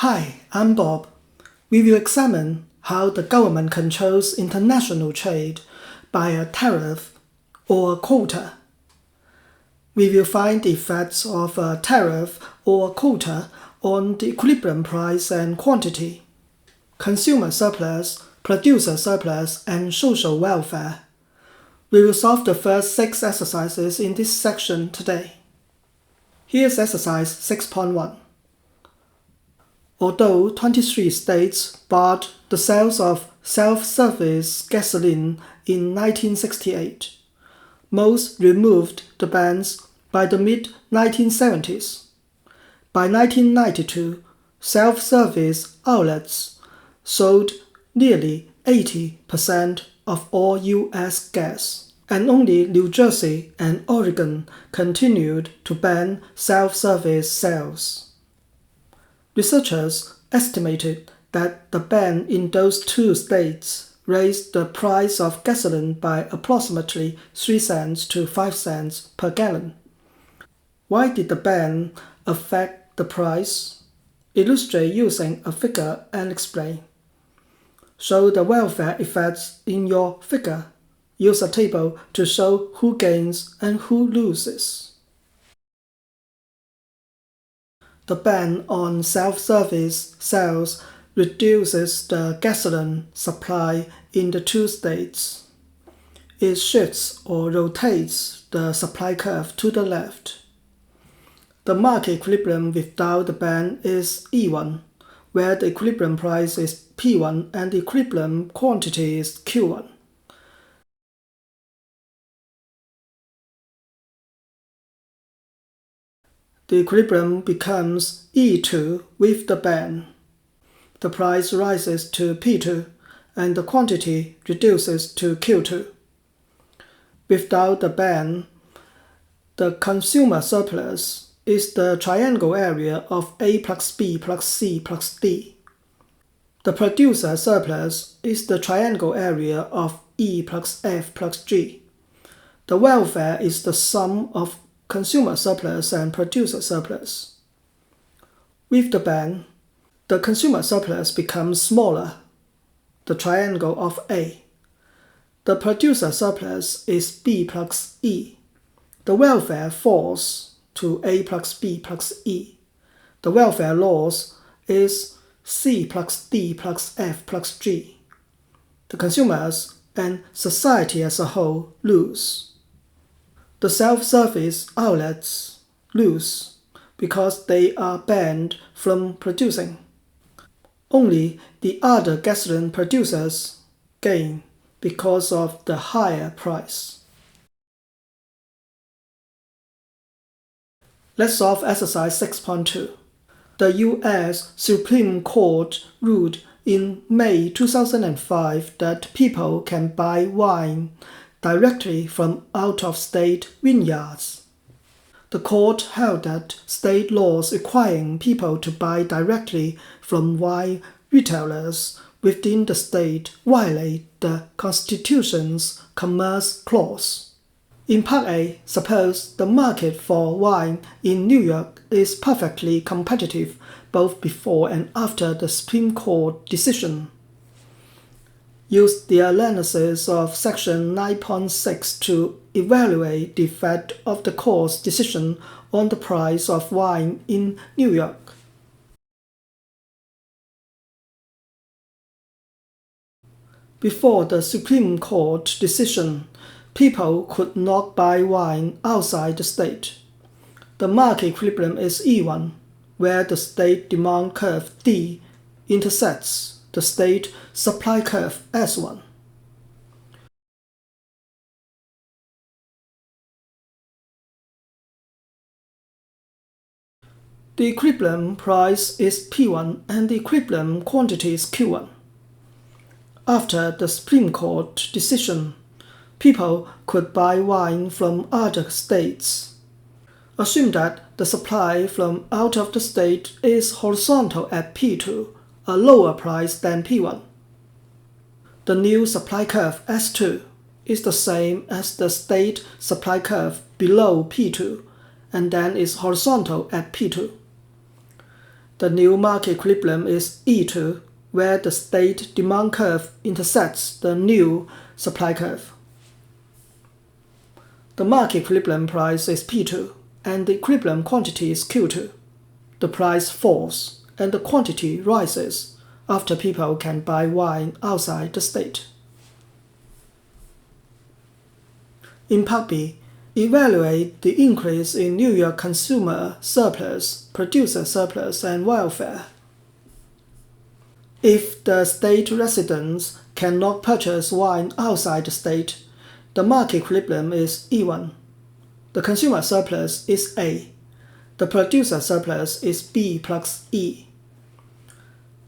Hi, I'm Bob. We will examine how the government controls international trade by a tariff or a quota. We will find the effects of a tariff or a quota on the equilibrium price and quantity, consumer surplus, producer surplus, and social welfare. We will solve the first 6 exercises in this section today. Here's exercise 6.1. Although 23 states barred the sales of self-service gasoline in 1968, most removed the bans by the mid-1970s. By 1992, self-service outlets sold nearly 80% of all U.S. gas, and only New Jersey and Oregon continued to ban self-service sales. Researchers estimated that the ban in those 2 states raised the price of gasoline by approximately 3 cents to 5 cents per gallon. Why did the ban affect the price? Illustrate using a figure and explain. Show the welfare effects in your figure. Use a table to show who gains and who loses. The ban on self-service sales reduces the gasoline supply in the 2 states. It shifts or rotates the supply curve to the left. The market equilibrium without the ban is E1, where the equilibrium price is P1 and the equilibrium quantity is Q1. The equilibrium becomes E2 with the ban. The price rises to P2 and the quantity reduces to Q2. Without the ban, the consumer surplus is the triangle area of A plus B plus C plus D. The producer surplus is the triangle area of E plus F plus G. The welfare is the sum of consumer surplus and producer surplus. With the ban, the consumer surplus becomes smaller, the triangle of A. The producer surplus is B plus E. The welfare falls to A plus B plus E. The welfare loss is C plus D plus F plus G. The consumers and society as a whole lose. The self-service outlets lose because they are banned from producing. Only the other gasoline producers gain because of the higher price. Let's solve exercise 6.2. The U.S. Supreme Court ruled in May 2005 that people can buy wine directly from out-of-state vineyards. The court held that state laws requiring people to buy directly from wine retailers within the state violate the Constitution's Commerce Clause. In Part A, suppose the market for wine in New York is perfectly competitive both before and after the Supreme Court decision. Use the analysis of Section 9.6 to evaluate the effect of the court's decision on the price of wine in New York. Before the Supreme Court decision, people could not buy wine outside the state. The market equilibrium is E1, where the state demand curve D intersects the state supply curve S1. The equilibrium price is P1 and the equilibrium quantity is Q1. After the Supreme Court decision, people could buy wine from other states. Assume that the supply from out of the state is horizontal at P2, a lower price than P1. The new supply curve S2 is the same as the state supply curve below P2 and then is horizontal at P2. The new market equilibrium is E2, where the state demand curve intersects the new supply curve. The market equilibrium price is P2, and the equilibrium quantity is Q2. The price falls, and the quantity rises after people can buy wine outside the state. In Part B, evaluate the increase in New York consumer surplus, producer surplus, and welfare. If the state residents cannot purchase wine outside the state, the market equilibrium is E1. The consumer surplus is A. The producer surplus is B plus E.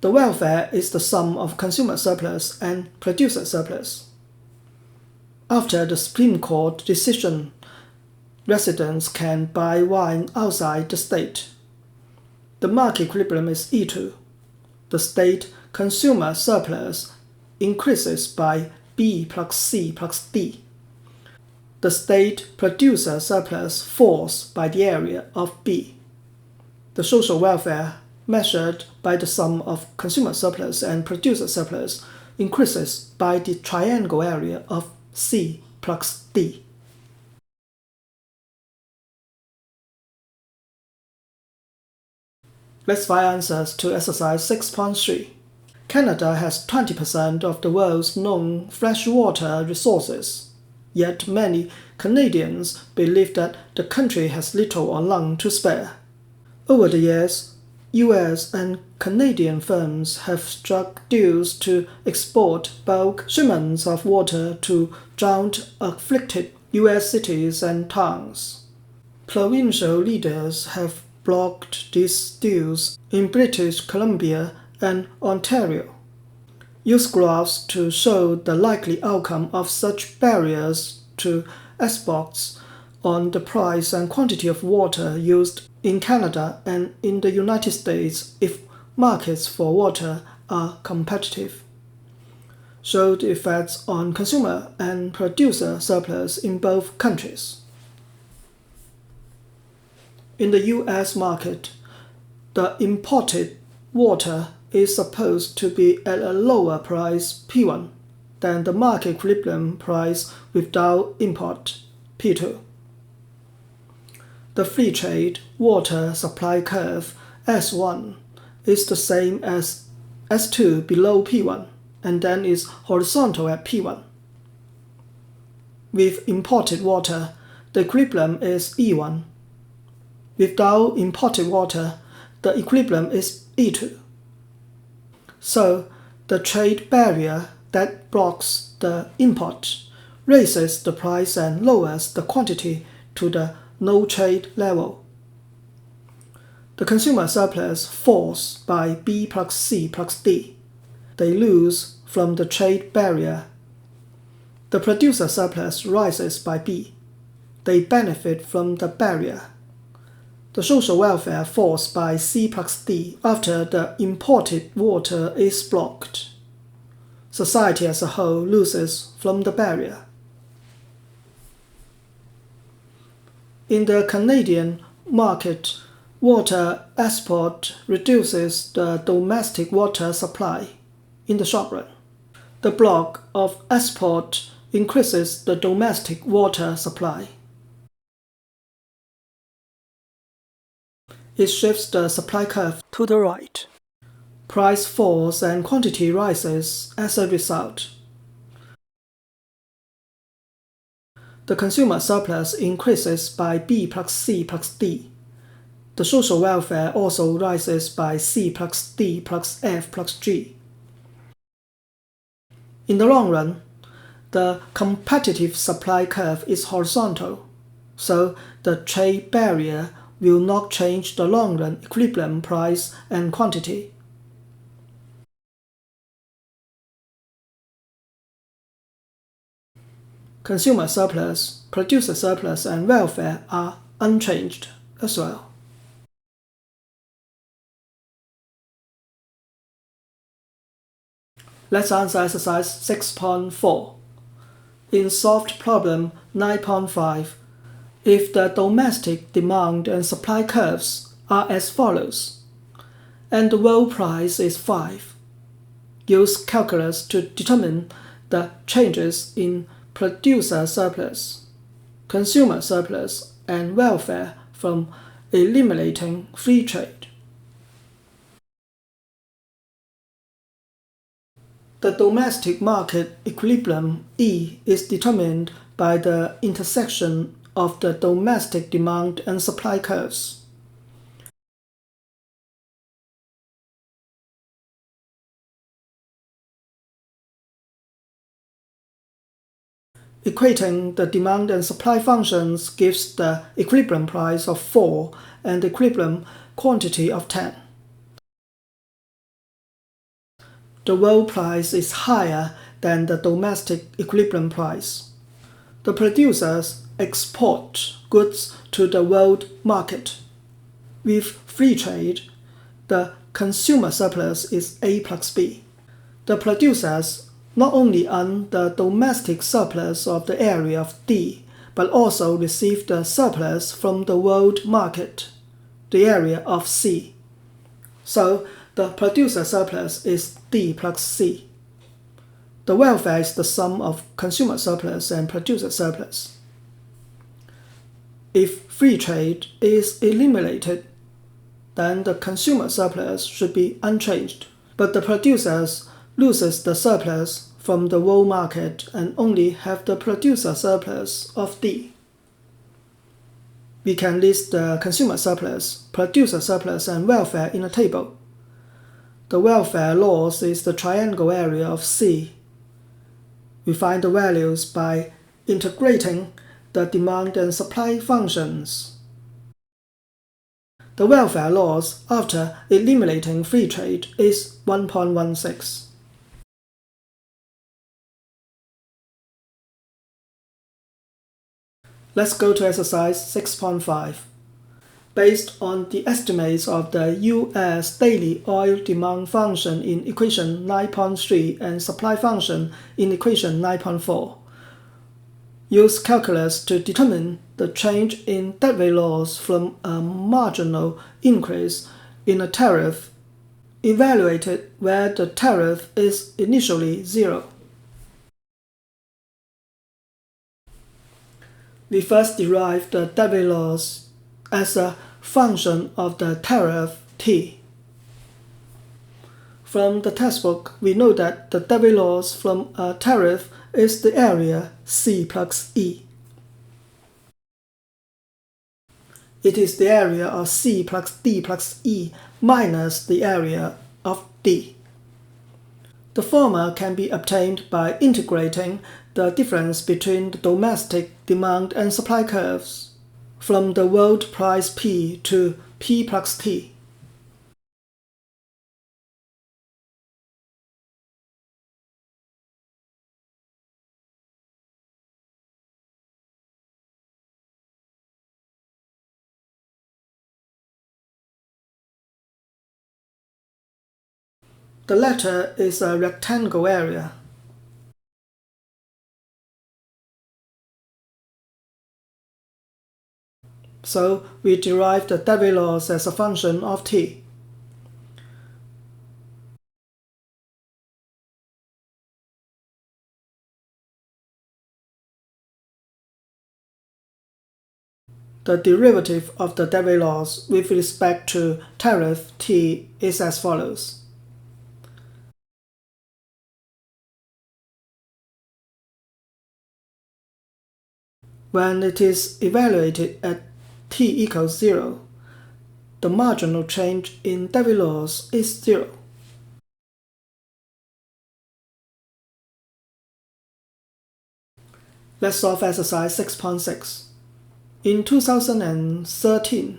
The welfare is the sum of consumer surplus and producer surplus. After the Supreme Court decision, residents can buy wine outside the state. The market equilibrium is E2. The state consumer surplus increases by B plus C plus D. The state producer surplus falls by the area of B. The social welfare, measured by the sum of consumer surplus and producer surplus, increases by the triangle area of C plus D. Let's find answers to exercise 6.3. Canada has 20% of the world's known freshwater resources, yet many Canadians believe that the country has little or none to spare. Over the years, US and Canadian firms have struck deals to export bulk shipments of water to drought-afflicted US cities and towns. Provincial leaders have blocked these deals in British Columbia and Ontario. Use graphs to show the likely outcome of such barriers to exports on the price and quantity of water used in Canada and in the United States if markets for water are competitive. Show the effects on consumer and producer surplus in both countries. In the US market, the imported water is supposed to be at a lower price P1 than the market equilibrium price without import P2. The free trade water supply curve S1 is the same as S2 below P1 and then is horizontal at P1. With imported water, the equilibrium is E1. Without imported water, the equilibrium is E2. So, the trade barrier that blocks the import raises the price and lowers the quantity to the no trade level. The consumer surplus falls by B plus C plus D. They lose from the trade barrier. The producer surplus rises by B. They benefit from the barrier. The social welfare falls by C plus D after the imported water is blocked. Society as a whole loses from the barrier. In the Canadian market, water export reduces the domestic water supply in the short run. The block of export increases the domestic water supply. It shifts the supply curve to the right. Price falls and quantity rises as a result. The consumer surplus increases by B plus C plus D. The social welfare also rises by C plus D plus F plus G. In the long run, the competitive supply curve is horizontal, so the trade barrier will not change the long-run equilibrium price and quantity. Consumer surplus, producer surplus, and welfare are unchanged as well. Let's answer exercise 6.4. In solved problem 9.5, if the domestic demand and supply curves are as follows. and the world price is 5. Use calculus to determine the changes in producer surplus, consumer surplus, and welfare from eliminating free trade. The domestic market equilibrium E is determined by the intersection of the domestic demand and supply curves. Equating the demand and supply functions gives the equilibrium price of 4 and the equilibrium quantity of 10. The world price is higher than the domestic equilibrium price. The producers export goods to the world market. With free trade, the consumer surplus is A plus B. The producers not only earn the domestic surplus of the area of D, but also receive the surplus from the world market, the area of C. So, the producer surplus is D plus C. The welfare is the sum of consumer surplus and producer surplus. If free trade is eliminated, then the consumer surplus should be unchanged, but the producers loses the surplus from the world market and only have the producer surplus of D. We can list the consumer surplus, producer surplus, and welfare in a table. The welfare loss is the triangle area of C. We find the values by integrating the demand and supply functions. The welfare loss after eliminating free trade is 1.16. Let's go to exercise 6.5. Based on the estimates of the U.S. daily oil demand function in equation 9.3 and supply function in equation 9.4, use calculus to determine the change in deadweight loss from a marginal increase in a tariff evaluated where the tariff is initially 0. We first derive the deadweight loss as a function of the tariff T. From the textbook, we know that the deadweight loss from a tariff is the area C plus E. It is the area of C plus D plus E minus the area of D. The former can be obtained by integrating the difference between the domestic demand and supply curves from the world price P to P plus T. The latter is a rectangle area. So we derive the deadweight loss as a function of T. The derivative of the deadweight loss with respect to tariff T is as follows. When it is evaluated at T equals 0, the marginal change in deadweight loss is 0. Let's solve exercise 6.6. In 2013,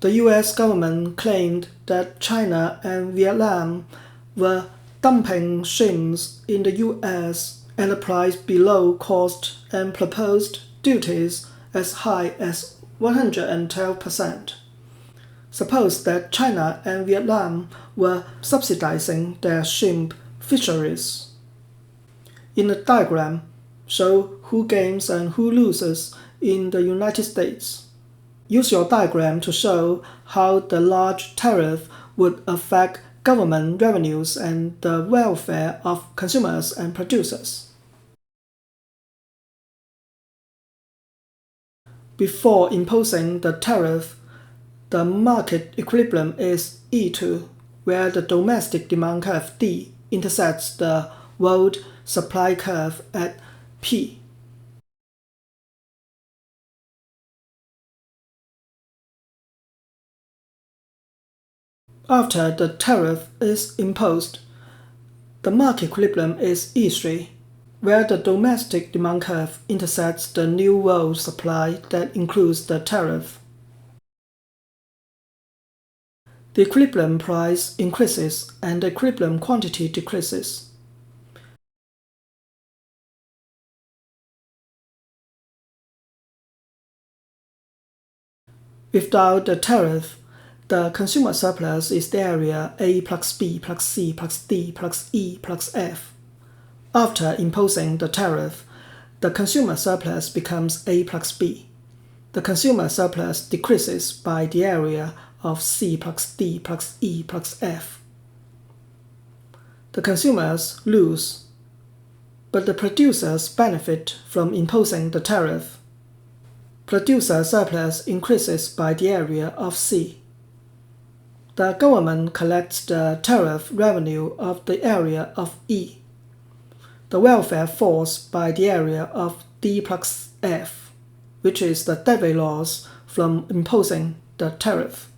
the US government claimed that China and Vietnam were dumping shrimps in the US at a price below cost and proposed duties as high as 112%. Suppose that China and Vietnam were subsidizing their shrimp fisheries. In the diagram, show who gains and who loses in the United States. Use your diagram to show how the large tariff would affect government revenues and the welfare of consumers and producers. Before imposing the tariff, the market equilibrium is E2, where the domestic demand curve D intersects the world supply curve at P. After the tariff is imposed, the market equilibrium is E3, where the domestic demand curve intersects the new world supply that includes the tariff. The equilibrium price increases and the equilibrium quantity decreases. Without the tariff, the consumer surplus is the area A plus B plus C plus D plus E plus F. After imposing the tariff, the consumer surplus becomes A plus B. The consumer surplus decreases by the area of C plus D plus E plus F. The consumers lose, but the producers benefit from imposing the tariff. Producer surplus increases by the area of C. The government collects the tariff revenue of the area of E. The welfare falls by the area of D plus F, which is the debit loss from imposing the tariff.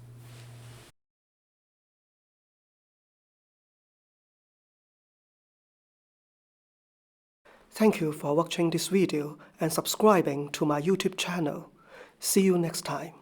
Thank you for watching this video and subscribing to my YouTube channel. See you next time.